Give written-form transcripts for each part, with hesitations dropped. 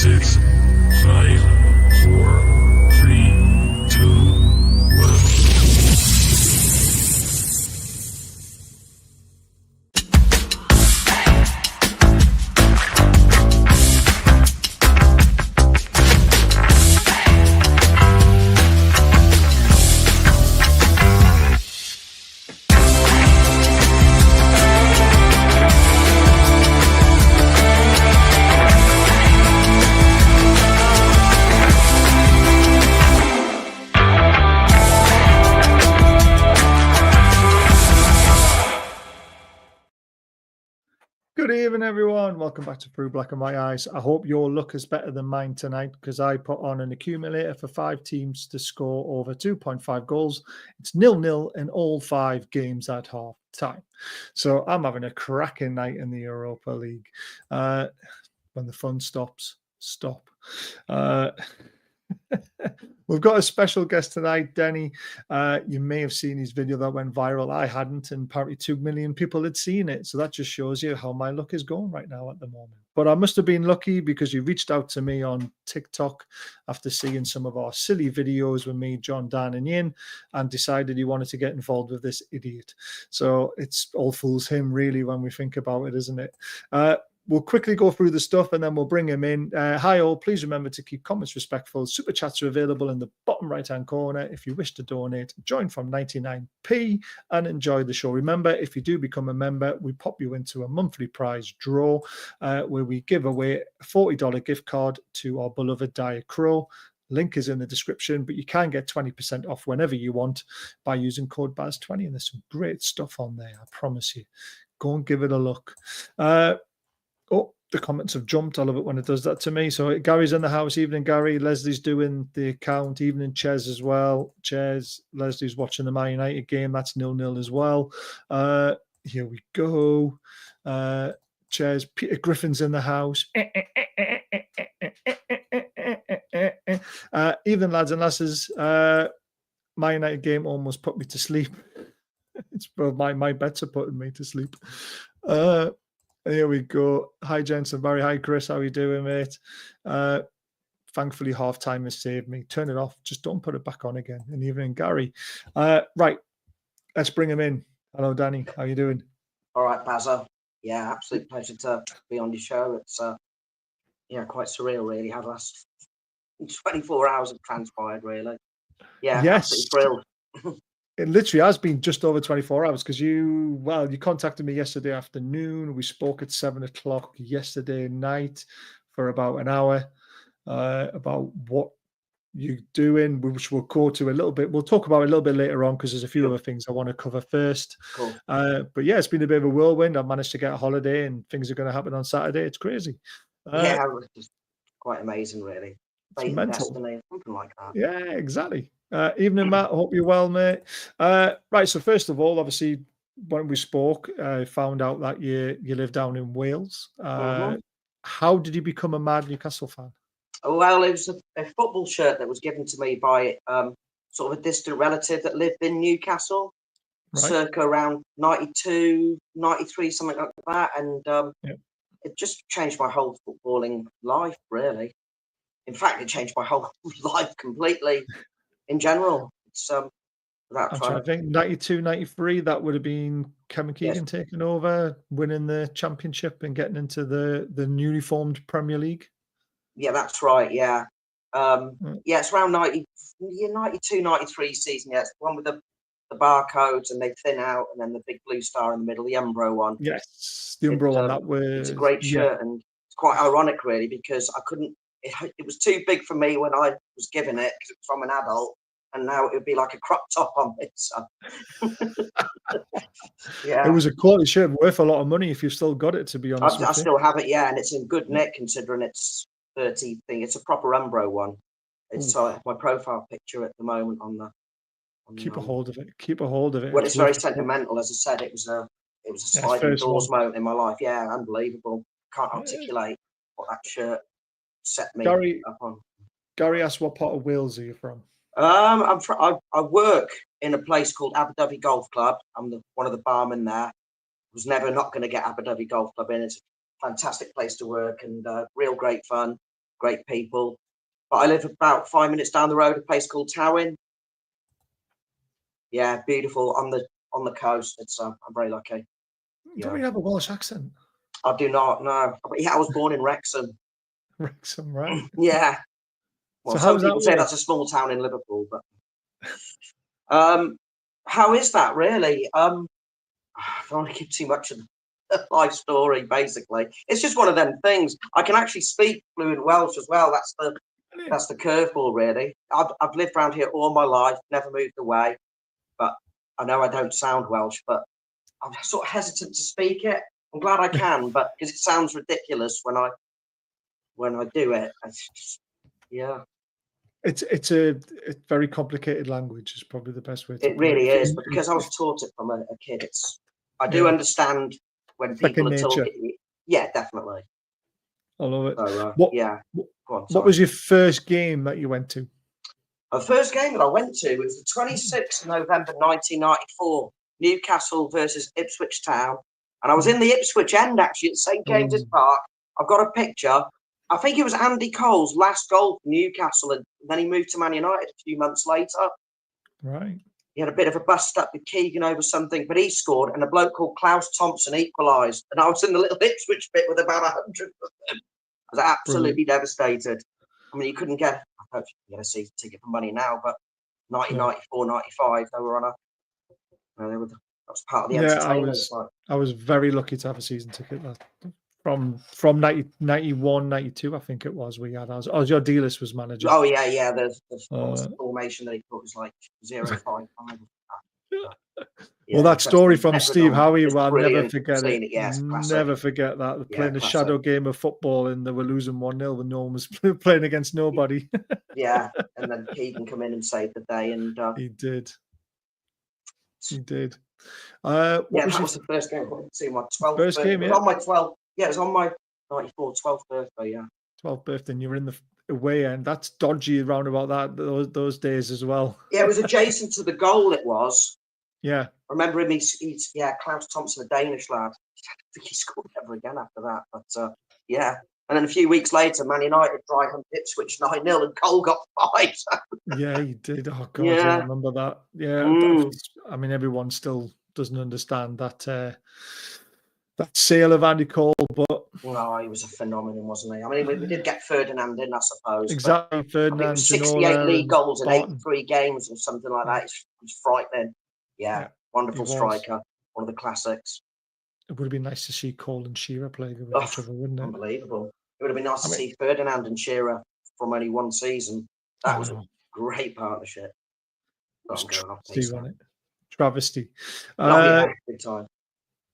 6, 5, 4, 3, 2, 1. Good evening, everyone. Welcome back to Through Black and White Eyes. I hope your luck is better than mine tonight because I put on an accumulator for 5 teams to score over 2.5 goals. It's 0-0 in all 5 games at half time. So I'm having a cracking night in the Europa League. When the fun stops, stop. We've got a special guest tonight, Denny. You may have seen his video that went viral. I hadn't, and apparently 2 million people had seen it. So that just shows you how my luck is going right now at the moment. But I must have been lucky because you reached out to me on TikTok after seeing some of our silly videos with me, John, Dan, and Yin, and decided he wanted to get involved with this idiot. So it's all fools him, really, when we think about it, isn't it? We'll quickly go through the stuff and then we'll bring him in. Hi all, please remember to keep comments respectful. Super chats are available in the bottom right-hand corner. If you wish to donate, join from 99p and enjoy the show. Remember, if you do become a member, we pop you into a monthly prize draw where we give away a $40 gift card to our beloved Diet Crow. Link is in the description, but you can get 20% off whenever you want by using code BAZ20. And there's some great stuff on there, I promise you. Go and give it a look. Oh, the comments have jumped. I love it when it does that to me. So Gary's in the house. Evening, Gary. Leslie's doing the account. Evening, Ches as well. Ches, Leslie's watching the Man United game. That's 0-0 as well. Here we go. Ches, Peter Griffin's in the house. Evening, lads and lasses. Man United game almost put me to sleep. It's my bets are putting me to sleep. Here we go. Hi, Jensen. Barry. Hi, Chris. How are you doing, mate? Thankfully, half-time has saved me. Turn it off. Just don't put it back on again. And even Gary. Right. Let's bring him in. Hello, Danny. How are you doing? All right, Bazzo. Yeah, absolute pleasure to be on your show. It's quite surreal, really. How the last 24 hours have transpired, really. Yeah, yes. Absolutely thrilled. It literally has been just over 24 hours because you contacted me yesterday afternoon. We spoke at 7 o'clock yesterday night for about an hour about what you're doing, which we'll go to a little bit. We'll talk about it a little bit later on because there's a few other things I want to cover first. Cool. But yeah, it's been a bit of a whirlwind. I've managed to get a holiday and things are going to happen on Saturday. It's crazy. It's just quite amazing, really. It's mental. Destiny, something like that. Yeah, exactly. Evening, Matt. Hope you're well, mate. Right. So first of all, obviously, when we spoke, I found out that you live down in Wales. How did you become a mad Newcastle fan? Well, it was a football shirt that was given to me by sort of a distant relative that lived in Newcastle, circa around 92, 93, something like that. And it just changed my whole footballing life, really. In fact, it changed my whole life completely in general. It's I'm trying to think 92, 93, that would have been Kevin Keegan taking over, winning the championship and getting into the newly formed Premier League. Yeah, that's right. Yeah. It's around 92, 93 season. Yeah, it's the one with the barcodes and they thin out and then the big blue star in the middle, the Umbro one. Yes, the Umbro one. That was. It's a great shirt and it's quite ironic, really, because I couldn't. It was too big for me when I was given it because it was from an adult, and now it would be like a crop top on me. So. It was a quality shirt, worth a lot of money if you've still got it. To be honest, I still have it, and it's in good nick considering it's 30 thing. It's a proper Umbro one. It's my profile picture at the moment on the. Keep a hold of it. Keep a hold of it. Well, it's very sentimental, as I said. It was a sliding doors moment in my life. Yeah, unbelievable. Can't articulate what that shirt set me up on. Gary asked, "What part of Wales are you from?" I work in a place called Aberdovey Golf Club. I'm one of the barmen there. I was never not going to get Aberdovey Golf Club in. It's a fantastic place to work and real great fun. great people. But I live about 5 minutes down the road, a place called Towin. Yeah, beautiful on the coast. It's I'm very lucky. You don't really have a Welsh accent. I do not know. But yeah, I was born in Wrexham. Wrexham, right? Yeah. Well, So some how's that people say work? that's a small town in Liverpool, but how is that really? I don't want to give too much of the life story. Basically, it's just one of them things. I can actually speak fluent Welsh as well. That's the curveball, really. I've lived around here all my life, never moved away, but I know I don't sound Welsh, but I'm sort of hesitant to speak it. I'm glad I can, but because it sounds ridiculous when I do it. Yeah. It's a very complicated language. Is probably the best way to It put it. really is, but because I was taught it from a kid, I do understand when people are talking. Yeah, definitely. I love it. So, yeah. What was your first game that you went to? The first game that I went to was the 26th of November 1994, Newcastle versus Ipswich Town. And I was in the Ipswich end, actually, at St. James's Park. I've got a picture. I think it was Andy Cole's last goal for Newcastle, and then he moved to Man United a few months later. Right. He had a bit of a bust up with Keegan over something, but he scored, and a bloke called Klaus Thompson equalised. And I was in the little Ipswich bit with about 100 of them. I was absolutely devastated. I mean, you couldn't get, I hope you can get a season ticket for money now, but 1994, 95, they were on that was part of the entertainment. I was very lucky to have a season ticket from 91, 92, I think it was. We had ours. Your D-list was manager. Oh, yeah. The formation that he put was like 055. Well, that story from Steve Howie, I'll never forget it. Yes, never forget that. Playing a shadow game of football and they were losing 1-0 when no one was playing against nobody. Yeah, and then Keegan come in and saved the day. And He did. That was the first game I went to. My 12th first game, it was on my 12th. Yeah, it was on my 94 12th birthday. Yeah, 12th birthday, and you were in the away end. That's dodgy around about those days as well. Yeah, it was adjacent to the goal. It was. Yeah. I remember him. He's Klaus Thompson, a Danish lad. I don't think he scored ever again after that. But yeah. And then a few weeks later, Man United dry humped Ipswich 9-0 and Cole got 5. Yeah, he did. Oh, God, I remember that. Yeah. I mean, everyone still doesn't understand that sale of Andy Cole, but... Well, he was a phenomenon, wasn't he? I mean, we did get Ferdinand in, I suppose. Exactly, Ferdinand. 68 league goals in 83 games or something like that. It's frightening. Yeah, wonderful striker. One of the classics. It would have been nice to see Cole and Shearer playing with each other, wouldn't it? Unbelievable. It would have been nice to see Ferdinand and Shearer from only one season. That was a great partnership. Travesty. Big time.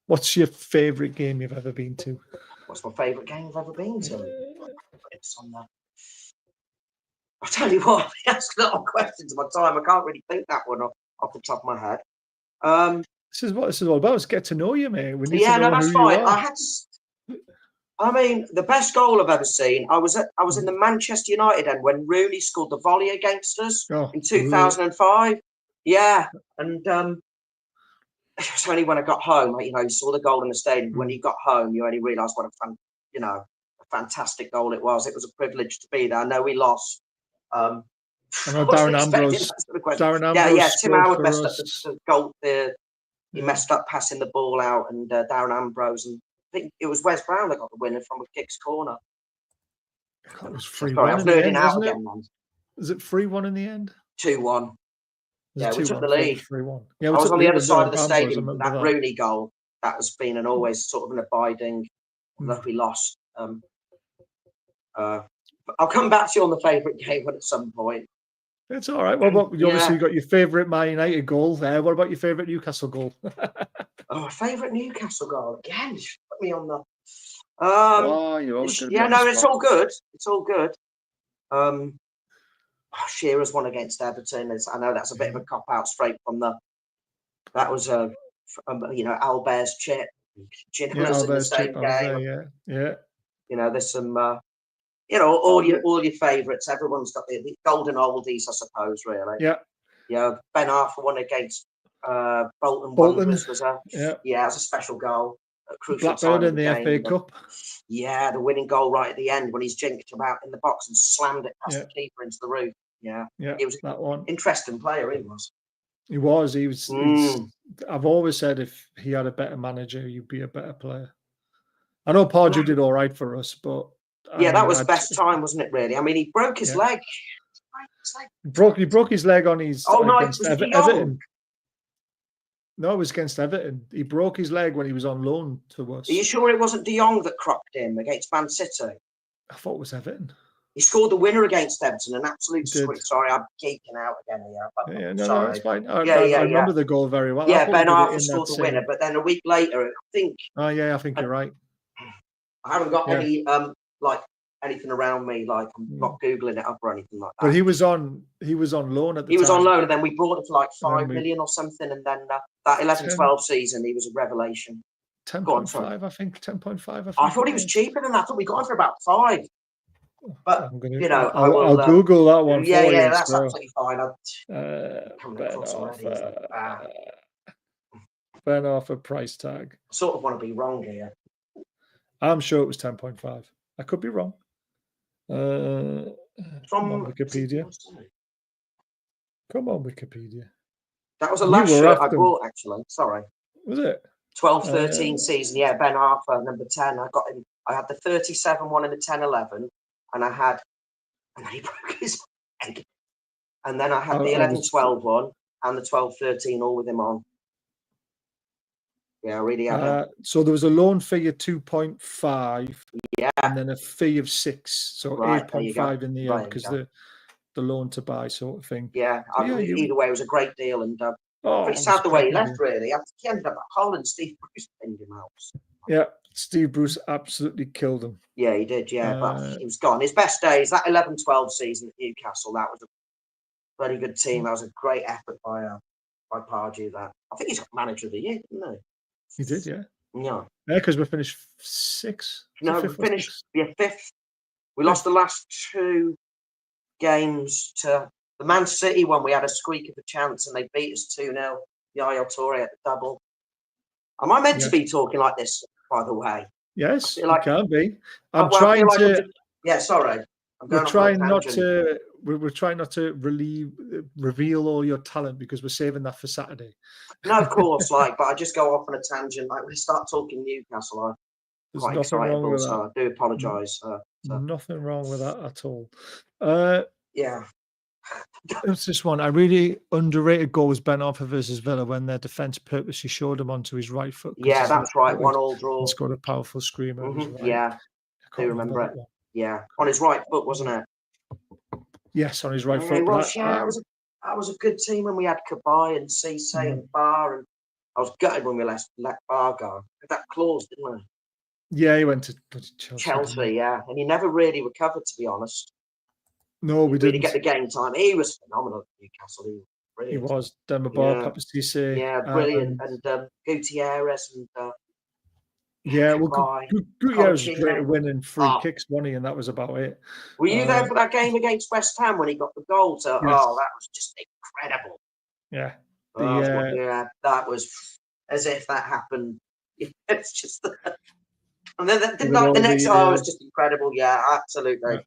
What's your favourite game you've ever been to? What's my favourite game I've ever been to? It's on that. I'll tell you what, I ask a lot of questions at my time. I can't really think that one off the top of my head. This is what this is all about. Is get to know you, mate. We need to know that's who fine. You are. I mean, the best goal I've ever seen. I was in the Manchester United end when Rooney scored the volley against us in 2005. Yeah, and it was only when I got home. You saw the goal in the stadium. When you got home, you only realised what a fantastic goal it was. It was a privilege to be there. I know we lost. I know Darren Ambrose. Tim Howard messed up the goal. He messed up passing the ball out, and Darren Ambrose, and I think it was Wes Brown that got the winner from a kick's corner. It was 3-1. Sorry, I was nerding out again, man. Was it 3-1 in the end? 2-1. Yeah, we took the lead. 3-1. Yeah, I was on the other side of the stadium. That Rooney goal, that has been and always sort of an abiding. That we lost. I'll come back to you on the favourite game at some point. It's all right. Well, you obviously got your favourite Man United goal there. What about your favourite Newcastle goal? My favourite Newcastle goal again. Put me on the. It's all good. It's all good. Shearer's one against Everton. I know that's a bit of a cop out straight from the. That was Albert's chip. Ginolas in the same game. Yeah. There's some. All your favourites. Everyone's got the golden oldies, I suppose. Really. Yeah. Ben Arthur won against Bolton. Was a special goal. at crucial Blackburn time of in the the game. FA Cup. Yeah, the winning goal right at the end when he's jinked about in the box and slammed it past Yeah. the keeper into the roof. Yeah, Yeah, he was that one. an interesting player. He was. He was. He was. Mm. I've always said if he had a better manager, you'd be a better player. I know Prodigy did all right for us, but yeah, that was best time, wasn't it? Really. I mean, he broke his leg. He broke his leg on his against Everton. No, it was against Everton. He broke his leg when he was on loan to us. Are you sure it wasn't De Jong that crocked him against Man City? I thought it was Everton. He scored the winner against Everton, an absolute sweet. Sorry, I'm geeking out again here. No, it's fine. I Yeah, remember the goal very well. Yeah, Ben Arthur scored the winner, but then a week later, I think. Oh yeah, I think you're right. I haven't got any like anything around me, like I'm not googling it up or anything like that. But he was on loan at the time. He was on loan, and then we brought him for like 5 million or something, and then that 11-12 season, he was a revelation. 10.5, I think. 10.5. I thought he was cheaper than that. I thought we got him for about 5. But I'll Google that one. Yeah, for you, that's absolutely fine. Ben Arthur price tag. I sort of want to be wrong here. I'm sure it was 10.5. I could be wrong. From Wikipedia. Come on, Wikipedia. That was the last shirt I bought, actually. Sorry. Was it? 12-13 season. Yeah, Ben Arthur, number 10. I got him. I had the 37 one and the 10-11, and he broke his leg. And then I had the 11-12 one and the 12-13 all with him on. Yeah, I really had so there was a loan fee of 2.5, and then a fee of 6, so 8.5 in the end because the loan to buy sort of thing. Yeah, either way, it was a great deal, and pretty sad the way he left. Really, he ended up at Holland. Steve Bruce pinned him out. Yeah, Steve Bruce absolutely killed him. Yeah, he did. Yeah, but he was gone. His best days, that 11-12 season at Newcastle, that was a very good team. That was a great effort by Pardew. That I think he's got manager of the year, didn't he? He did, yeah. Yeah. Yeah, because we finished 6th. No, we finished 5th. We lost the last 2 games to the Man City one. We had a squeak of a chance and they beat us 2-0. Yaya Toure at the double. Am I meant to be talking like this, by the way? Yes, you can be. I'm well, trying to... Yeah, sorry. We're trying not to... We're trying not to reveal all your talent because we're saving that for Saturday. No, of course, but I just go off on a tangent. Like when I start talking Newcastle, I'm quite excitable, so I do apologise. Nothing wrong with that at all. Yeah. It's this one. I really underrated goal was Ben Arthur versus Villa when their defence purposely showed him onto his right foot. Yeah, that's right. 1-1 draw. He scored a powerful screamer. Mm-hmm. Yeah, I do remember it. Yeah, on his right foot, wasn't it? Yes, on his right foot. That was a good team when we had Kabay and Cisse and Barr, and I was gutted when we let Barr go. That clause, didn't we? Yeah, he went to Chelsea, yeah, and he never really recovered, to be honest. No, we didn't really get the game time. He was phenomenal at Newcastle. He was. Demba Ba, Papa Cisse. Yeah, brilliant. And Gutierrez and yeah, well, Gutierrez was great at winning free kicks, wasn't he? And that was about it. Were you there for that game against West Ham when he got the goal? Yes. Oh, that was just incredible. Yeah. That was as if that happened. It's just, and then the next hour was just incredible. Yeah, absolutely. Yeah.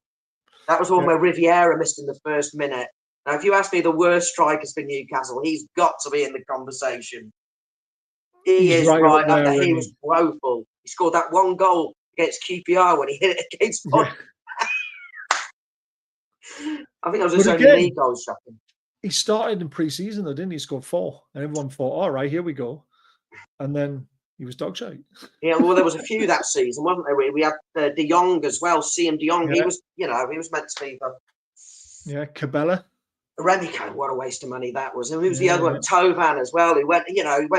That was one where Riviera missed in the first minute. Now, if you ask me the worst strikers for Newcastle, he's got to be in the conversation. He's right up there. He was woeful. He scored that one goal against QPR when he hit it against. I think it was his only league goal shocking. He started in pre-season though, didn't he? He scored 4, and everyone thought, "All right, here we go," and then he was dog shite. Yeah, well, there was a few that season, wasn't there? We had De Jong as well. CM De Jong. Yeah. He was meant to be the. Yeah, Cabela. Remco, what a waste of money that was. And who was the other one? Tovan as well. He went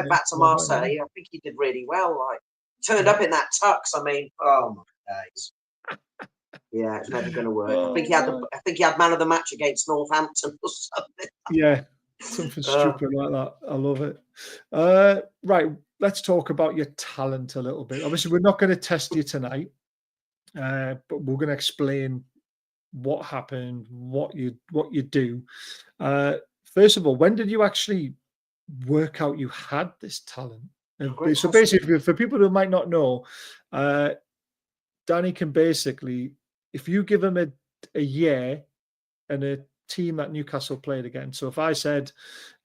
back to Marseille. I think he did really well. Like turned up in that tux. I mean, oh my days. Yeah, it's never going to work. I think he had man of the match against Northampton or something. Yeah, something stupid like that. I love it. Right, let's talk about your talent a little bit. Obviously, we're not going to test you tonight, but we're going to explain what happened, what you do. First of all, when did you actually work out you had this talent? So basically, for people who might not know, Danny can basically, if you give him a year and a team that Newcastle played against. So if I said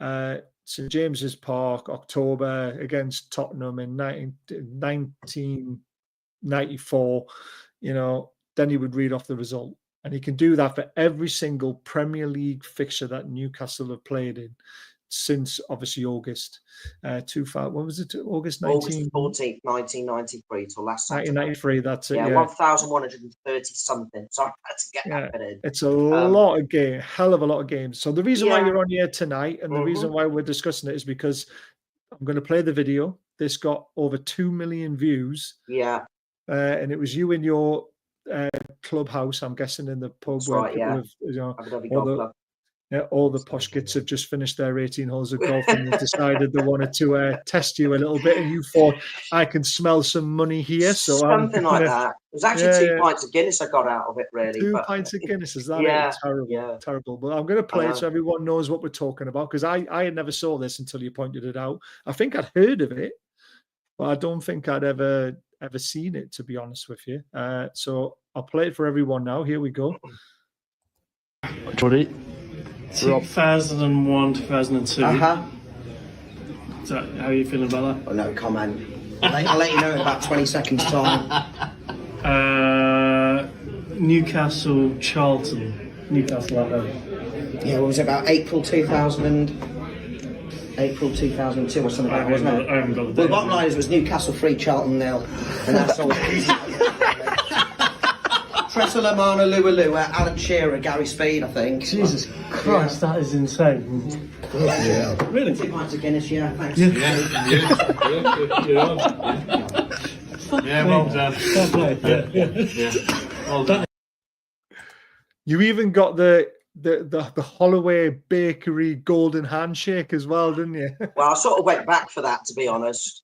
St James's Park, October against Tottenham in 1994, then he would read off the result. And he can do that for every single Premier League fixture that Newcastle have played in since obviously August. What was it? August 14th, 1993 till last Saturday. 1993. That's it. Yeah, 1,130 something. So I had to get that bit in. It's a lot of games, hell of a lot of games. So the reason why you're on here tonight, and the reason why we're discussing it, is because I'm going to play the video. This got over 2 million views. Yeah. And it was you in your clubhouse, I'm guessing, in the pub. That's where right, people have, all the posh kids have just finished their 18 holes of golf and they decided they wanted to test you a little bit, and you thought, I can smell some money here. So something like that. It was actually 2 pints of Guinness I got out of it, really. 2 pints of Guinness, is that it? Terrible. But I'm going to play it so everyone knows what we're talking about, because I had never saw this until you pointed it out. I think I'd heard of it, but I don't think I'd ever seen it, to be honest with you. So I'll play it for everyone now. Here we go. Ready? 2001, 2002. So how are you feeling about that? Oh, no comment. I'll let you know in about 20 seconds time. Newcastle, Charlton. Newcastle at home. Yeah, what was it, about April 2002 or something like that, wasn't it? I haven't got the date. Well, the bottom line is it was Newcastle 3, Charlton 0. And that's all. Tressa Lamana, Lua, Alan Shearer, Gary Speed, I think. Jesus Christ, that is insane. Yeah. Really? 2 pints of Guinness, yeah, thanks. Yeah, well done. Well done. You even got the Holloway Bakery golden handshake as well, didn't you? Well, I sort of went back for that, to be honest.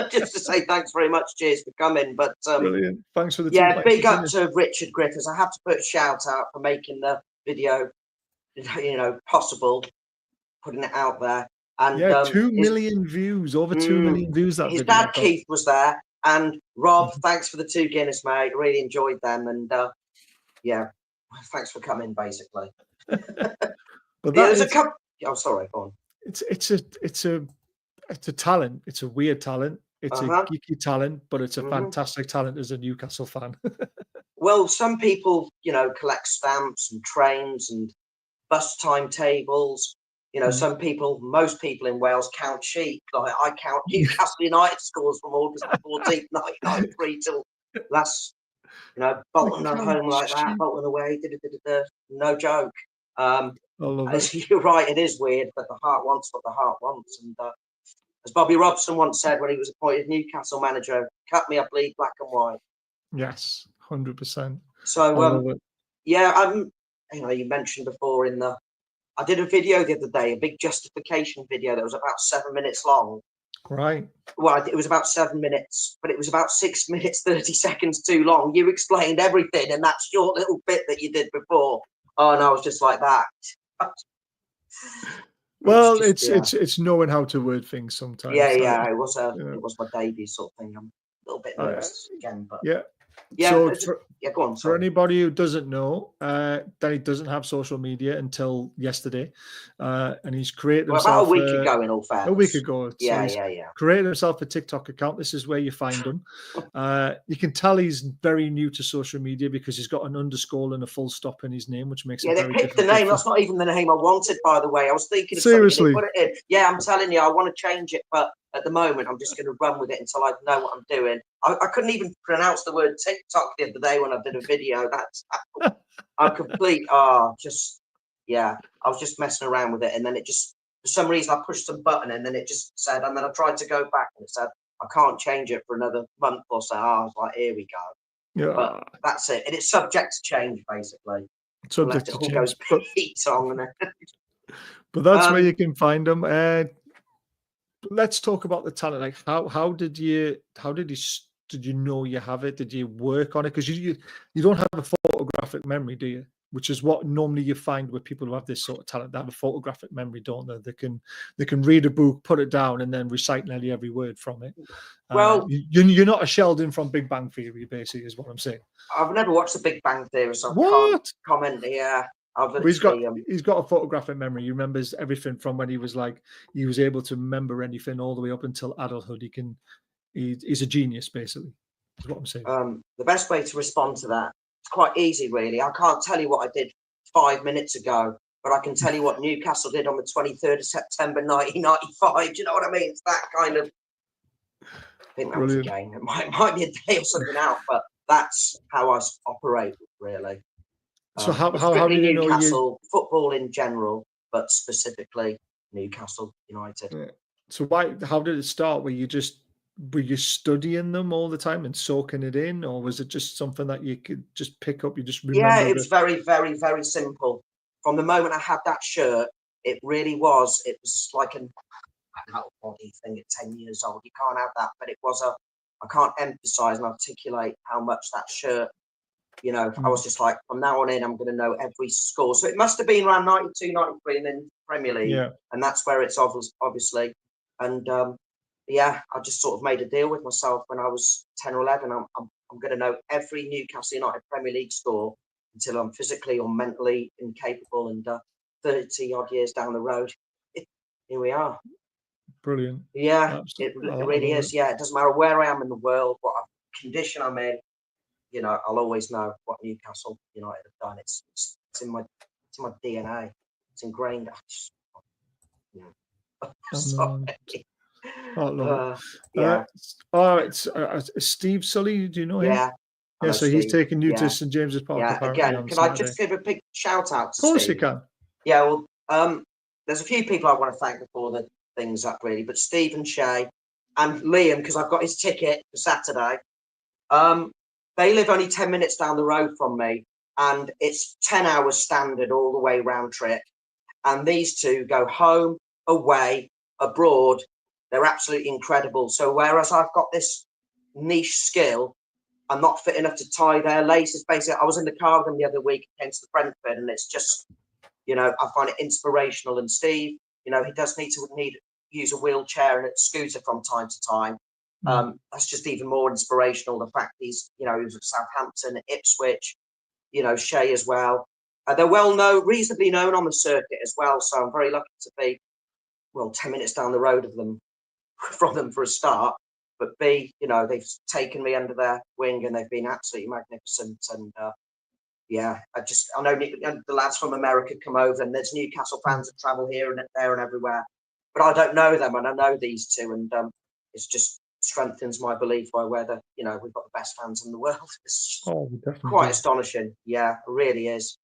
Just to say thanks very much, cheers for coming. But brilliant. Thanks for the big up to Richard Griffiths. I have to put a shout out for making the video, possible, putting it out there. And 2 million views, over 2 million views. That his video, dad Keith was there, and Rob. Thanks for the 2 Guinness, mate. Really enjoyed them, and thanks for coming, basically. But there's a couple. Oh, sorry, go on. It's a talent. It's a weird talent. It's a geeky talent, but it's a fantastic talent as a Newcastle fan. Well, some people, collect stamps and trains and bus timetables. Some people, most people in Wales count sheep. Like I count Newcastle United scores from August 14th, 1993 till last. Bolton at home like that, Bolton away, no joke. You're right, it is weird, but the heart wants what the heart wants. And as Bobby Robson once said when he was appointed Newcastle manager, cut me, I bleed black and white. Yes, 100%. So, you mentioned before I did a video the other day, a big justification video that was about 7 minutes long. Right. Well, it was about 7 minutes, but it was about 6 minutes, 30 seconds too long. You explained everything in that short little bit that you did before. Oh, and I was just like that. Well, it's knowing how to word things sometimes. Yeah. It was my debut sort of thing. I'm a little bit nervous again, but So go on. For anybody who doesn't know, Danny doesn't have social media until yesterday, and he's created himself about a week ago. In all fairness, a week ago. Yeah. Created himself a TikTok account. This is where you find him. You can tell he's very new to social media because he's got an underscore and a full stop in his name, which makes it very they picked the name. That's not even the name I wanted, by the way. I was thinking of seriously. Put it in. Yeah, I'm telling you, I want to change it, but at the moment, I'm just going to run with it until I know what I'm doing. I couldn't even pronounce the word TikTok the other day when I did a video. I'm complete. I was just messing around with it, and then it just, for some reason, I pushed some button, and then it just said, and then I tried to go back, and it said, I can't change it for another month or so. I was like, here we go. Yeah. But that's it, and it's subject to change, basically. Subject to change. But that's where you can find them. Let's talk about the talent. Like, how did you know you have it? Did you work on it? Because you don't have a photographic memory, do you? which is what normally you find with people who have this sort of talent. They have a photographic memory, don't they? They can read a book, put it down, and then recite nearly every word from it. Well, you're not a Sheldon from Big Bang Theory, basically, is what I'm saying. I've never watched The Big Bang Theory, so I can't comment. Yeah, he's got a photographic memory. He remembers everything from when he was able to remember anything all the way up until adulthood. He's a genius, basically, is what I'm saying. The best way to respond to that, it's quite easy, really. I can't tell you what I did 5 minutes ago, but I can tell you what Newcastle did on the 23rd of September 1995. Do you know what I mean? It's that kind of. I think that was a game. It might be a day or something out, but that's how I operate, really. So how did you know Newcastle football in general, but specifically Newcastle United? Yeah. So how did it start? Were you studying them all the time and soaking it in, or was it just something that you could just pick up? You just remember? Yeah, it was very, very, very simple. From the moment I had that shirt, it really was. It was like an out body thing at 10 years old. You can't have that, but it was I can't emphasize and articulate how much that shirt, I was just like, from now on in, I'm going to know every score. So it must have been around 92, 93 and then Premier League. Yeah. And that's where it's obviously. And I just sort of made a deal with myself when I was 10 or 11. I'm going to know every Newcastle United Premier League score until I'm physically or mentally incapable. And 30 odd years down the road, here we are. Brilliant. Yeah, it really is. Yeah, it doesn't matter where I am in the world, what condition I'm in. I'll always know what Newcastle United have done. It's in my DNA. It's ingrained. Sorry. Yeah. It's Steve Sully. Do you know him? Yeah. Yeah. So he's taking you to St James's Park. Yeah. Again, can I just give a big shout out to Steve? Of course you can. Yeah. Well, there's a few people I want to thank before the things up really, but Steve and Shay and Liam, because I've got his ticket for Saturday. They live only 10 minutes down the road from me, and it's 10 hours standard all the way round trip. And these two go home, away, abroad. They're absolutely incredible. So whereas I've got this niche skill, I'm not fit enough to tie their laces. Basically, I was in the car with them the other week against the Brentford, and it's just, I find it inspirational. And Steve, he does need to use a wheelchair and a scooter from time to time. That's just even more inspirational. The fact he's, he was at Southampton, Ipswich, Shay as well. They're reasonably known on the circuit as well. So I'm very lucky to be, 10 minutes down the road from them for a start. But B, they've taken me under their wing and they've been absolutely magnificent. And I know the lads from America come over, and there's Newcastle fans that travel here and there and everywhere. But I don't know them, and I know these two, and it's just strengthens my belief by whether we've got the best fans in the world. It's quite astonishing. Yeah, it really is.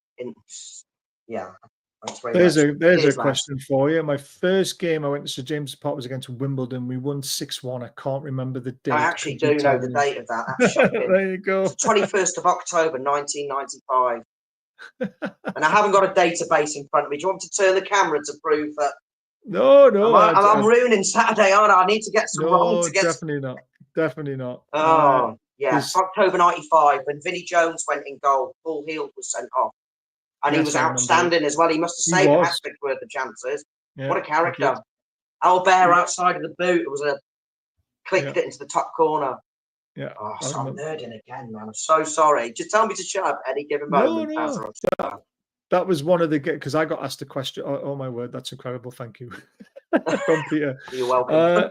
There's a question for you. My first game I went to St James's Park was against Wimbledon. We won 6-1. I can't remember the date. I actually do know the date of that. That's shocking. There you go. It's 21st of October 1995. And I haven't got a database in front of me. Do you want me to turn the camera to prove that? No. I'm ruining Saturday, aren't I? I need to get some wrong to get. Definitely not. Oh, yeah. It's October 95 when Vinnie Jones went in goal. Paul Heald was sent off. And he was outstanding as well. He must have saved a hat-trick worth of chances. Yeah, what a character. Albert outside of the boot. It was clicked it into the top corner. Yeah. Oh, so I'm nerding again, man. I'm so sorry. Just tell me to shut up any given moment. No. That was one of the, because I got asked a question. Oh my word, that's incredible. Thank you. From Peter. You're welcome.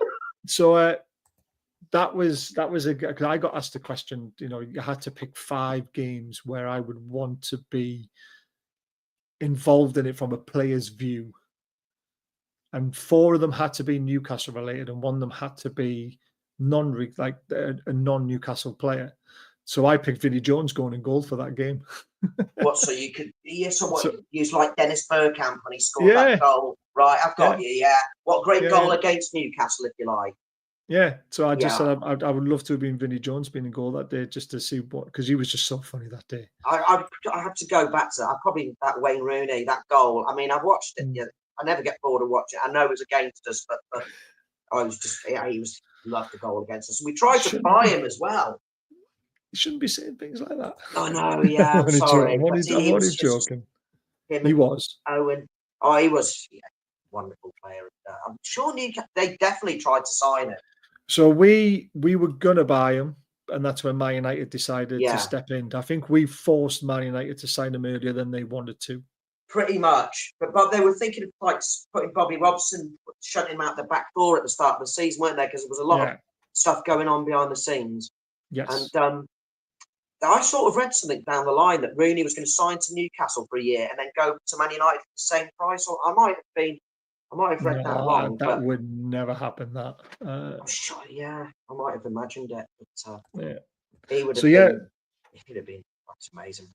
That was because I got asked a question. You had to pick 5 games where I would want to be involved in it from a player's view, and 4 of them had to be Newcastle related, and 1 of them had to be a non-Newcastle player. So I picked Vinnie Jones going in goal for that game. What? So you could use like Dennis Bergkamp when he scored that goal, right? I've got you. Yeah. What great goal against Newcastle, if you like. Yeah. So I just said I would love to have been Vinnie Jones being in goal that day, just to see because he was just so funny that day. I have to go back to that Wayne Rooney, that goal. I mean, I've watched it. Yeah, I never get bored of watching it. I know it was against us, but I was just he was loved the goal against us. We tried to buy him as well. You shouldn't be saying things like that. Oh no, yeah, I'm only sorry. joking. I'm only joking. He was. Owen. He was wonderful player. I'm sure they definitely tried to sign him. So we were gonna buy him, and that's when Man United decided to step in. I think we forced Man United to sign him earlier than they wanted to. Pretty much, but they were thinking of like putting Bobby Robson, shutting him out the back door at the start of the season, weren't they? Because there was a lot of stuff going on behind the scenes. Yes. And I sort of read something down the line that Rooney was going to sign to Newcastle for a year and then go to Man United for the same price. Or I might have read that wrong. That would never happen. That I'm sure, I might have imagined it. But he would have been. He would have been. That's amazing.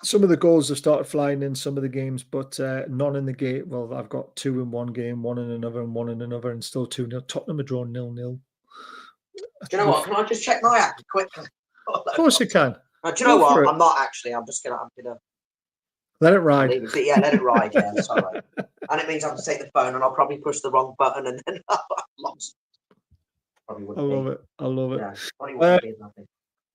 Some of the goals have started flying in some of the games, but none in the game. Well, I've got 2 in one game, 1 in another, and 1 in another, and still 2-0. Tottenham are drawn 0-0. Do you know what? Can I just check my app quickly? Of course you can. Do you know what? I'm not actually. I'm gonna let it ride. Let it ride. Yeah, sorry. And it means I have to take the phone, and I'll probably push the wrong button, and then I'm lost. I love it. Yeah,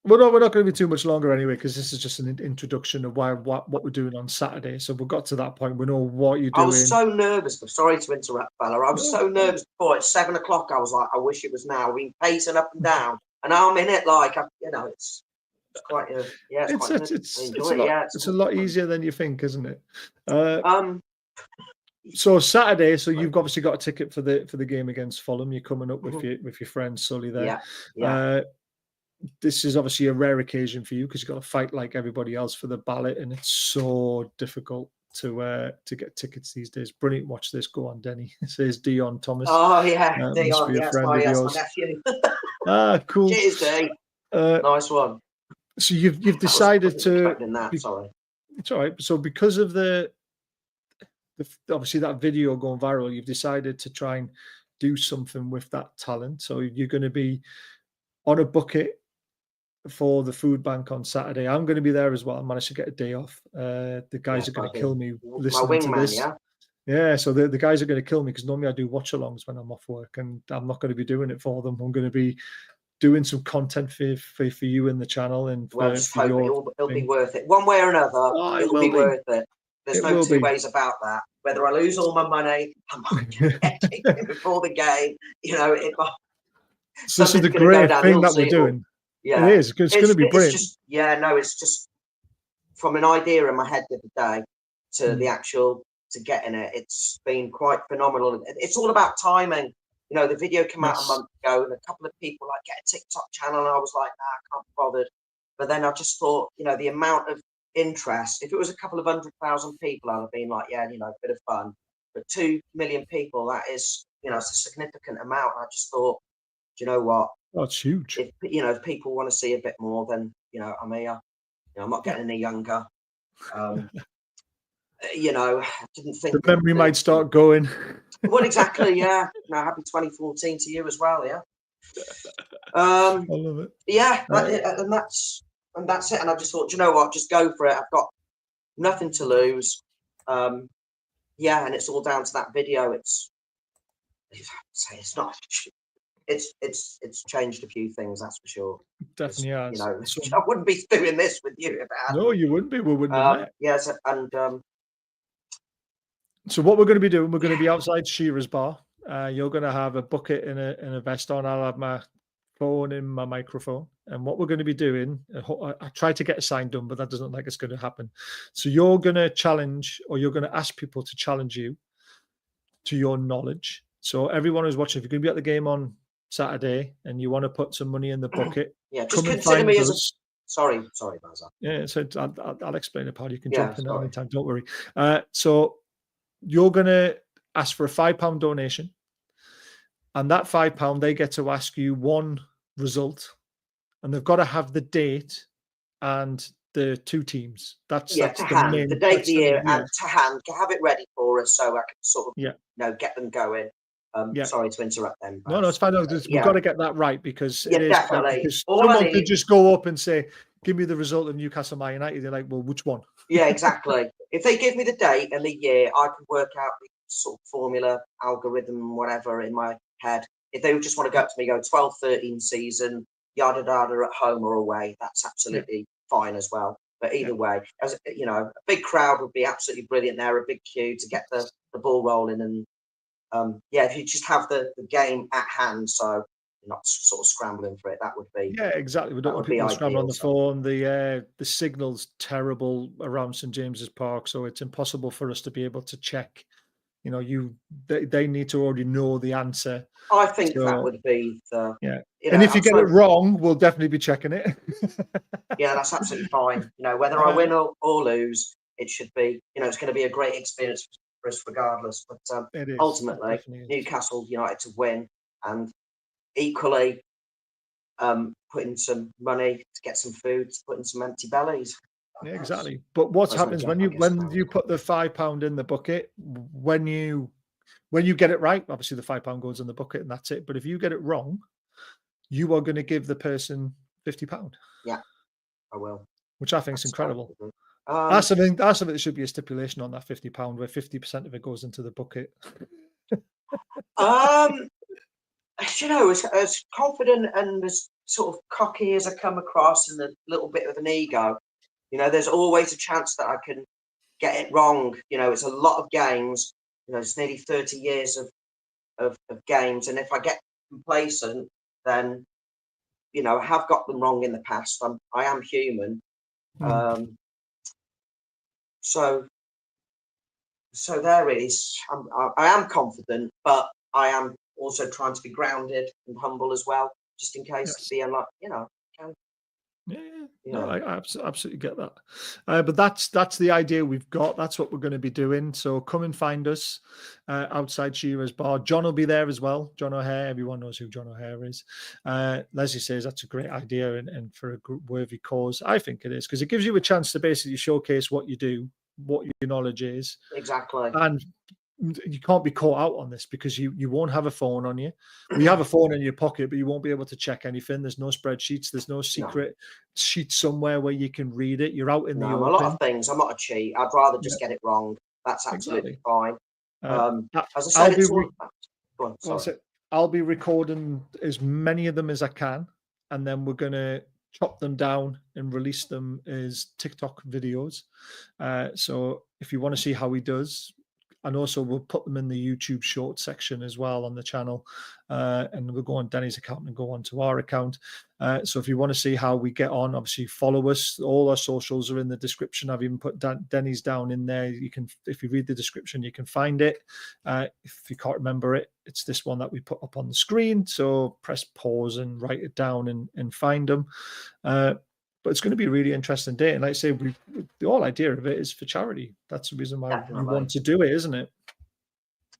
we're not going to be too much longer anyway, because this is just an introduction of what we're doing on Saturday. So we got to that point. We know what you're doing. I was so nervous. Sorry to interrupt, fella. I was so nervous before. It's 7 o'clock. I was like, I wish it was now. We've been pacing up and down, and now I'm in it. Like, it's quite. It's a lot easier than you think, isn't it? So Saturday. So you've obviously got a ticket for the game against Fulham. You're coming up with your friend Sully there. Yeah. This is obviously a rare occasion for you because you've got to fight like everybody else for the ballot, and it's so difficult to get tickets these days. Brilliant. Watch this. Go on, Denny. Says Dion Thomas. Oh yeah, Dion. Yes, my nephew. Cool. Cheers, D. Nice one. So you've decided to. Sorry. It's all right. So because of the obviously that video going viral, you've decided to try and do something with that talent. So you're going to be on a bucket for the food bank on Saturday. I'm going to be there as well. I managed to get a day off. The guys are going to kill me listening to this. Yeah, so the guys are going to kill me because normally I do watch-alongs when I'm off work, and I'm not going to be doing it for them. I'm going to be doing some content for you in the channel, and for your it'll be worth it one way or another. It'll be worth it. There's no two ways about that. Whether I lose all my money, I might get it before the game. So this is the great thing that we're doing. Yeah, it is. It's going to be brilliant. It's just from an idea in my head the other day to the actual to getting it. It's been quite phenomenal. It's all about timing. The video came out a month ago, and a couple of people like get a TikTok channel, and I was like, nah, I can't be bothered. But then I just thought, the amount of interest. If it was a couple of 100,000 people, I'd have been like, a bit of fun. But 2 million people, that is, it's a significant amount. I just thought, do you know what? Oh, it's huge. If people want to see a bit more, then I'm here. I'm not getting any younger. I didn't think the memory might start going. Well, exactly. Yeah. No, happy 2014 to you as well. Yeah. I love it. Yeah, and that's it. And I just thought, do you know what? Just go for it. I've got nothing to lose. And it's all down to that video. It's not. It's changed a few things, that's for sure. Definitely has. I wouldn't be doing this with you if I hadn't. No, you wouldn't be. We wouldn't have met. Yes, and so what we're going to be doing, we're going to be outside Shearer's Bar. You're going to have a bucket and a vest on. I'll have my phone and my microphone. And what we're going to be doing, I tried to get a sign done, but that doesn't look like it's going to happen. So you're going to challenge, or you're going to ask people to challenge you to your knowledge. So everyone who's watching, if you're going to be at the game on Saturday and you want to put some money in the bucket, just consider me as a... Sorry, Bazza. Yeah, so I'll explain it, Paul. You can jump in at any time. Don't worry. So you're going to ask for a £5 donation, and that £5 they get to ask you one result, and they've got to have the date and the 2 teams. That's the main, the date, the year, and to hand. Have it ready for us so I can sort of get them going. Sorry to interrupt them. No, it's fine. We've got to get that right because it is definitely. Because someone could just go up and say, "Give me the result of Newcastle United." They're like, "Well, which one?" Yeah, exactly. If they give me the date and the year, I can work out the sort of formula, algorithm, whatever in my head. If they just want to go up to me, go 12-13 season, yada yada at home or away, that's absolutely fine as well. But either way, as you know, a big crowd would be absolutely brilliant there, a big queue to get the ball rolling, and if you just have the game at hand, so you're not sort of scrambling for it, that would be exactly. We don't want people scrambling on the phone. The signal's terrible around St James's Park, so it's impossible for us to be able to check. You know, they need to already know the answer. I think that would be the and if you get it wrong, we'll definitely be checking it. Yeah, that's absolutely fine. You know, whether I win or lose, it should be, it's going to be a great experience for us regardless. But ultimately, Newcastle United to win, and equally put in some money to get some food, to put in some empty bellies. Yeah, exactly. But what happens when you put the £5 in the bucket, when you get it right, obviously the £5 goes in the bucket and that's it. But if you get it wrong, you are going to give the person £50. Yeah, I will. Which I think is incredible. That's something that should be a stipulation on that £50, where 50% of it goes into the bucket. As confident and as sort of cocky as I come across, and a little bit of an ego, there's always a chance that I can get it wrong. It's a lot of games. It's nearly 30 years of games, and if I get complacent, then I have got them wrong in the past. I am human. So there it is. I am confident, but I am also trying to be grounded and humble as well, just in case the unluck, No, I absolutely get that. But that's the idea we've got. That's what we're going to be doing. So come and find us outside Shearer's Bar. John will be there as well. John O'Hare. Everyone knows who John O'Hare is. Leslie says that's a great idea and for a worthy cause. I think it is, because it gives you a chance to basically showcase what you do, what your knowledge is. Exactly. And you can't be caught out on this, because you won't have a phone on you. We have a phone in your pocket, but you won't be able to check anything. There's no spreadsheets. There's no secret sheet somewhere where you can read it. You're out in the open. A lot of things. I'm not a cheat. I'd rather just get it wrong. That's absolutely fine. As I said, it's all go on, sorry. I'll be recording as many of them as I can, and then we're going to chop them down and release them as TikTok videos. So if you want to see how he does, and also we'll put them in the YouTube short section as well on the channel, and we'll go on Denny's account and go on to our account. So if you want to see how we get on, obviously follow us. All our socials are in the description. I've even put Denny's down in there. You can, if you read the description, you can find it. If you can't remember it, it's this one that we put up on the screen. So press pause and write it down and find them. But it's going to be a really interesting day. And like I say, the whole idea of it is for charity. That's the reason why we want to do it, isn't it?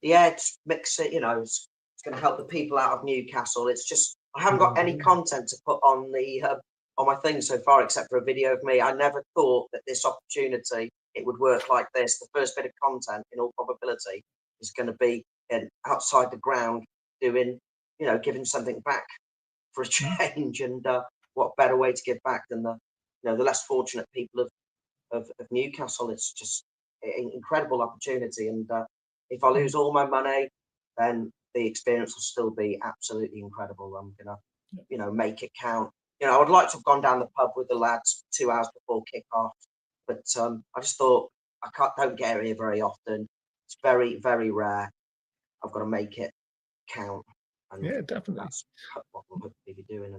Yeah, it's mix it, it's going to help the people out of Newcastle. It's just, I haven't got any content to put on on my thing so far, except for a video of me. I never thought that this opportunity, it would work like this. The first bit of content, in all probability, is going to be outside the ground doing, giving something back for a change. And what better way to give back than the less fortunate people of Newcastle? It's just an incredible opportunity. And if I lose all my money, then the experience will still be absolutely incredible. I'm gonna, make it count. I would like to have gone down the pub with the lads 2 hours before kickoff, but I just thought don't get here very often. It's very, very rare. I've got to make it count. And yeah, definitely. That's what we'll hopefully be doing.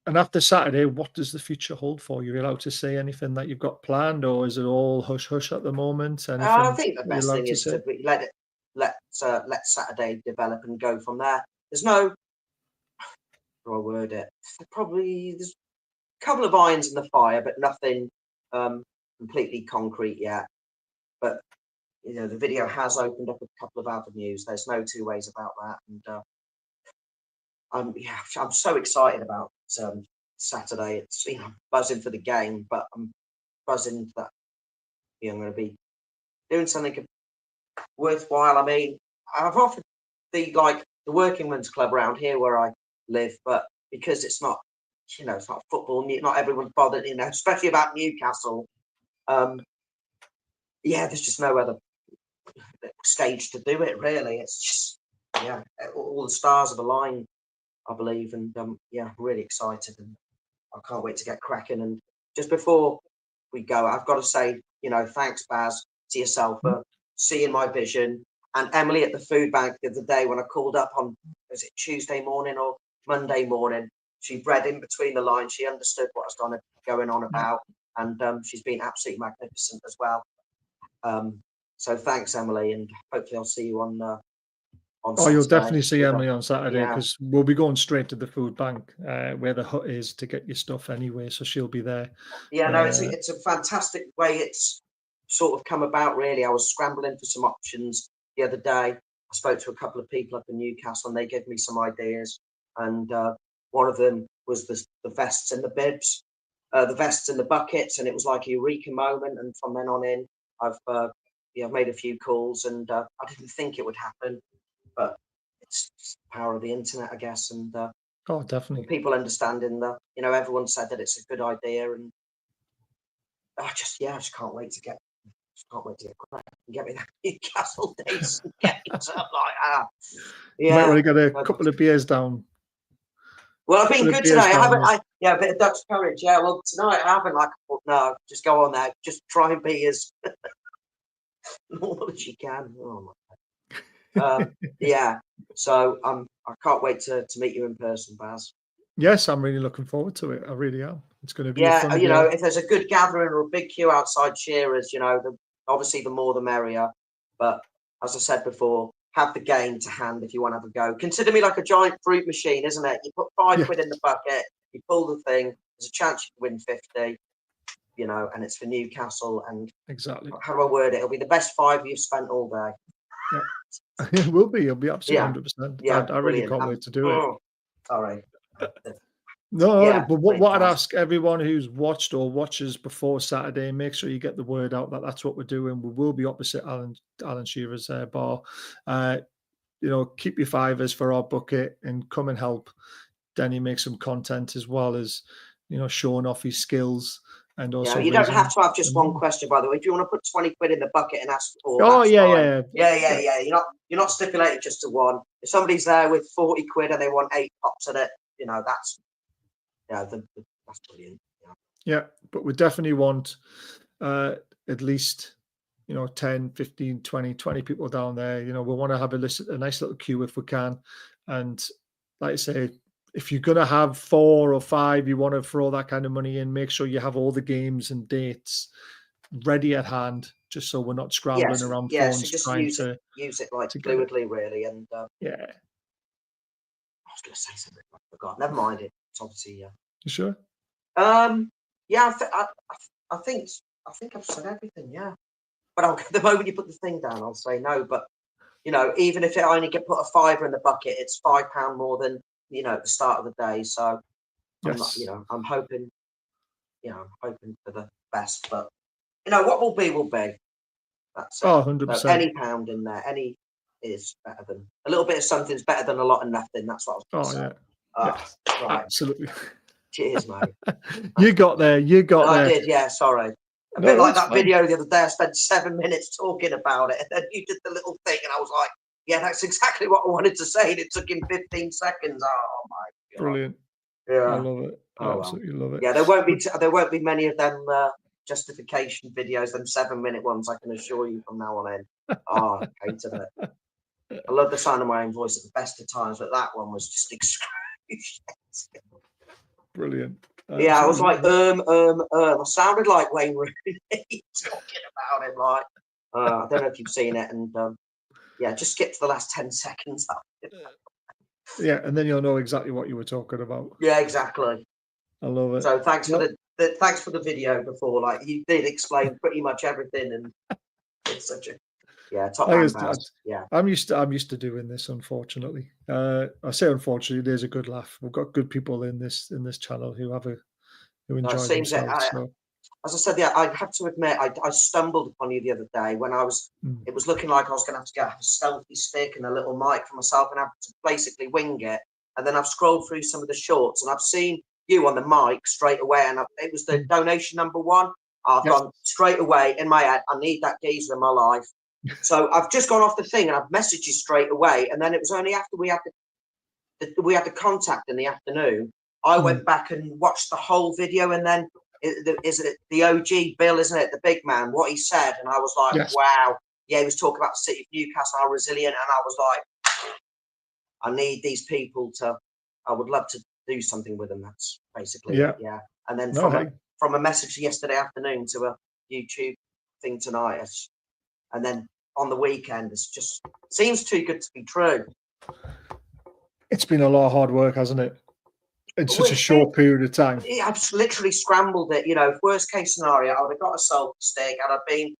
And after Saturday, what does the future hold for you? Are you allowed to say anything that you've got planned, or is it all hush hush at the moment? I think the best thing is to let Saturday develop and go from there. There's no, how do I word it? Probably there's a couple of irons in the fire, but nothing completely concrete yet. But the video has opened up a couple of avenues. There's no two ways about that, and I'm so excited about Saturday. It's buzzing for the game, but I'm buzzing that I'm going to be doing something worthwhile. I mean, I've offered the working men's club around here where I live, but because it's not it's not football, not everyone's bothered, especially about Newcastle. There's just no other stage to do it, really. It's just all the stars have aligned. I believe. And yeah, really excited, and I can't wait to get cracking. And just before we go, I've got to say, you know, thanks, Baz, to yourself for seeing my vision, and Emily at the food bank the other day when I called up on, was it Tuesday morning or Monday morning? She read in between the lines. She understood what I was going on about, and she's been absolutely magnificent as well. So thanks, Emily, and hopefully I'll see you on Oh, you'll definitely see with Emily on Saturday, because we'll be going straight to the food bank where the hut is to get your stuff anyway. So she'll be there. Yeah, no, it's a fantastic way it's sort of come about, really. I was scrambling for some options the other day. I spoke to a couple of people up in Newcastle, and they gave me some ideas. And one of them was the vests and the bibs, the vests and the buckets, and it was like a eureka moment. And from then on in, I've made a few calls, and I didn't think it would happen, but it's the power of the internet, I guess. And oh, definitely, people understanding that, you know, everyone said that it's a good idea, and I just can't wait to get crack and get me that Newcastle days and get it up like that. Yeah, you might want to get a couple of beers down. Well, I've been good today. A bit of Dutch courage. Yeah, well, tonight I haven't. Like, no, just go on there. Just try and be as normal as you can. Oh my God. Yeah. So I can't wait to meet you in person, Baz. Yes, I'm really looking forward to it. I really am. It's going to be a fun you know, if there's a good gathering or a big queue outside Shearers, you know, obviously the more the merrier. But as I said before, have the game to hand if you want to have a go. Consider me like a giant fruit machine, isn't it? You put £5 in the bucket, you pull the thing, there's a chance you can win 50, you know, and it's for Newcastle. And exactly, how do I word it? It'll be the best 5 you've spent all day. Yeah, it will be. It'll be absolutely 100%. Yeah, I really can't wait to do it. Sorry. No, but what I'd ask everyone who's watched or watches before Saturday, make sure you get the word out that that's what we're doing. We will be opposite Alan Shearer's bar. You know, keep your fivers for our bucket and come and help Denny make some content, as well as, you know, showing off his skills. And also, you don't have to have just one question, by the way. If you want to put £20 in the bucket and ask for, yeah. You're not stipulated just to one. If somebody's there with £40 and they want 8 pops at it, you know, that's that's brilliant. Yeah, but we definitely want at least, you know, 10, 15, 20 people down there. You know, we want to have a nice little queue if we can. And like I say, if you're going to have 4 or 5, you want to throw that kind of money in, make sure you have all the games and dates ready at hand, just so we're not scrambling around phones, so just trying use it like fluidly, really. And I was going to say something, I forgot. Never mind it. It's obviously You sure? Yeah, I think I've said everything. Yeah, but the moment you put the thing down, I'll say no. But you know, even if I only get put a £5 in the bucket, it's £5 more than, you know, at the start of the day. So I'm hoping for the best. But you know, what will be will be. That's 100%. So any pound in there, any is better than a little bit of something's better than a lot of nothing. That's what I was going to say. Right. Absolutely. Cheers, mate. You got there. I did, yeah, sorry. A bit like that video the other day. I spent 7 minutes talking about it, and then you did the little thing, and I was like, yeah, that's exactly what I wanted to say, and it took him 15 seconds. Oh, my God. Brilliant. Yeah. I love it. I absolutely love it. Yeah, there won't be many of them justification videos, them 7-minute ones, I can assure you from now on in. Oh, I hated it. I love the sound of my own voice at the best of times, but that one was just excruciating. Brilliant. Yeah, I was like, I sounded like Wayne Rooney talking about him. Like, I don't know if you've seen it, and just skip to the last 10 seconds. Yeah, and then you'll know exactly what you were talking about. Yeah, exactly. I love it. So thanks for the video before. Like, you did explain pretty much everything, and it's such a top man. I'm used to doing this. Unfortunately, I say unfortunately, there's a good laugh. We've got good people in this channel who enjoy themselves. As I said, I have to admit, I stumbled upon you the other day when I was. It was looking like I was going to have to get a selfie stick and a little mic for myself and have to basically wing it. And then I've scrolled through some of the shorts and I've seen you on the mic straight away, and it was the donation number 1. I've gone straight away in my head. I need that geezer in my life. So I've just gone off the thing and I've messaged you straight away. And then it was only after we had we had the contact in the afternoon. I went back and watched the whole video, and then is it the OG Bill, isn't it, the big man? What he said, and I was like, Yes. wow. Yeah, he was talking about the city of Newcastle, how resilient, and I was like, I need these people to. I would love to do something with them. That's basically it. Yeah. And then from a message yesterday afternoon to a YouTube thing tonight, and then on the weekend, it's just seems too good to be true. It's been a lot of hard work, hasn't it? In such a short period of time. I've literally scrambled it. You know, worst case scenario, I would have got a salt stick, and I've been,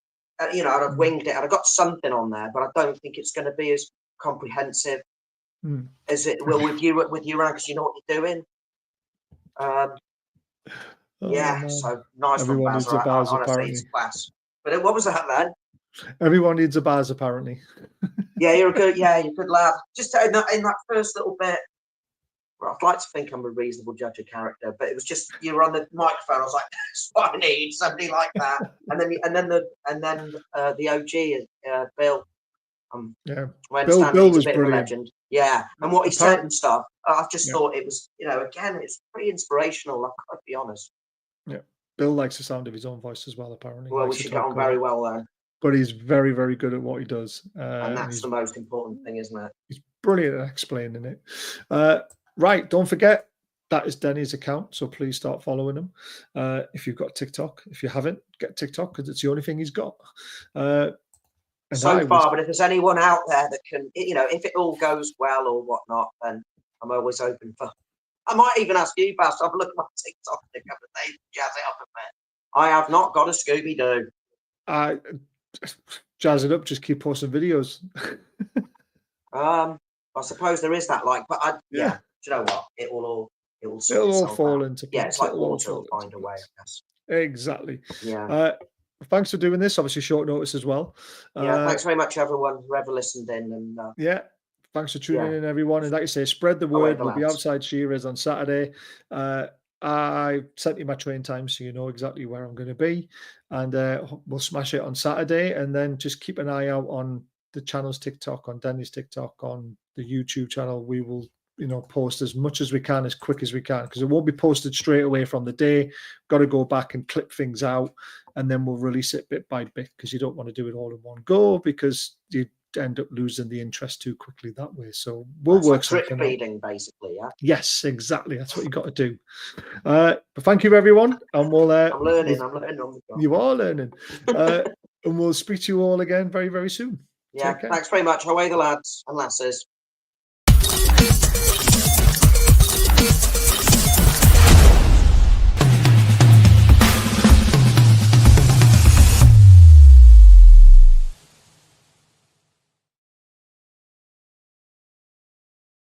you know, I'd have winged it, and I've got something on there, but I don't think it's going to be as comprehensive as it will with you, Ryan, because you know what you're doing. So nice Everyone one, needs Baz. a Baz, Honestly, apparently. it's class. But what was that then? Everyone needs a Baz, apparently. Yeah, you're a good lad. Just in that first little bit, well, I'd like to think I'm a reasonable judge of character, but it was just you were on the microphone. I was like, that's what I need, somebody like that. And then the OG Bill. Bill was a bit brilliant. of a legend. Yeah, and what he said and stuff, I just thought it was, you know, again, it's pretty inspirational. I'll be honest. Yeah, Bill likes the sound of his own voice as well. Apparently, well, we should get on very well then. But he's very, very good at what he does, and that's the most important thing, isn't it? He's brilliant at explaining it. Right, don't forget that is Denny's account, so please start following him. If you've got TikTok, if you haven't, get TikTok because it's the only thing he's got. But if there's anyone out there that can, you know, if it all goes well or whatnot, then I'm always open for. I might even ask you, Baz, to have a look at my TikTok in a couple of days, jazz it up a bit. I have not got a Scooby-Doo. Jazz it up, just keep posting videos. I suppose there is that, but do you know what? It'll all fall into place. Yeah, it's like water will find a way, I guess. Exactly. Yeah. Thanks for doing this. Obviously, short notice as well. Thanks very much, everyone who ever listened in. And thanks for tuning in, everyone. And like you say, spread the word. We'll be outside Shearers on Saturday. I sent you my train time, so you know exactly where I'm going to be. And we'll smash it on Saturday. And then just keep an eye out on the channel's TikTok, on Denny's TikTok, on the YouTube channel. We will, post as much as we can, as quick as we can, because it won't be posted straight away from the day. Got to go back and clip things out, and then we'll release it bit by bit, because you don't want to do it all in one go, because you end up losing the interest too quickly that way. So we'll work something out. Drip feeding, basically, yeah. Yes, exactly. That's what you got to do. But thank you, everyone, and we'll. I'm learning on the job. You are learning, and we'll speak to you all again very, very soon. Yeah, thanks very much. Away the lads and lasses.